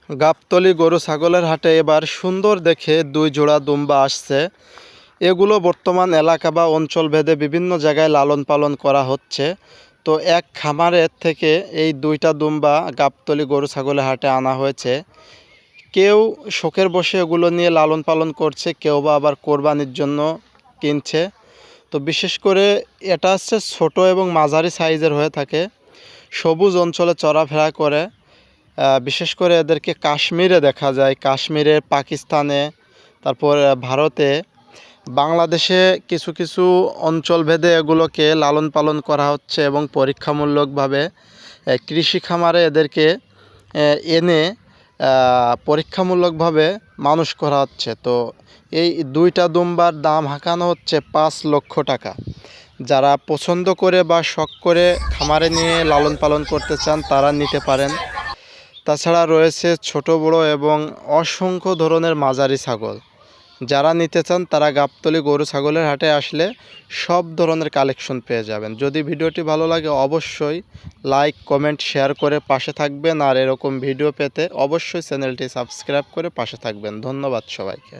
গাবতলী গরু ছাগলের হাটে এবার সুন্দর দেখে দুই জোড়া দুম্বা আসছে। এগুলো বর্তমান এলাকা বা অঞ্চল ভেদে বিভিন্ন জায়গায় লালন পালন করা হচ্ছে। তো এক খামারের থেকে এই দুইটা দুম্বা গাবতলী গরু ছাগলের হাটে আনা হয়েছে। কেউ শখের বসে এগুলো নিয়ে লালন পালন করছে, কেউ বা আবার কোরবানির জন্য কিনছে। তো বিশেষ করে এটা হচ্ছে ছোট এবং মাঝারি সাইজের হয়ে থাকে, সবুজ অঞ্চলে চলাফেরা করে। বিশেষ করে এদেরকে কাশ্মীরে দেখা যায়, কাশ্মীরে, পাকিস্তানে, তারপর ভারতে, বাংলাদেশে কিছু কিছু অঞ্চল ভেদে এগুলোকে লালন পালন করা হচ্ছে এবং পরীক্ষামূলকভাবে কৃষি খামারে এদেরকে এনে পরীক্ষামূলকভাবে মানুষ করা হচ্ছে। তো এই দুইটা দুম্বার দাম হাঁকানো হচ্ছে 5 লক্ষ টাকা। যারা পছন্দ করে বা শখ করে খামারে নিয়ে লালন পালন করতে চান তারা নিতে পারেন। তাছাড়া রয়েছে ছোট বড় এবং অসংখ্য ধরনের মাঝারি ছাগল। যারা নিতে চান তারা গাবতলী গরু ছাগলের হাটে আসলে সব ধরনের কালেকশন পেয়ে যাবেন। যদি ভিডিওটি ভালো লাগে অবশ্যই লাইক, কমেন্ট, শেয়ার করে পাশে থাকবেন। আর এরকম ভিডিও পেতে অবশ্যই চ্যানেলটি সাবস্ক্রাইব করে পাশে থাকবেন। ধন্যবাদ সবাইকে।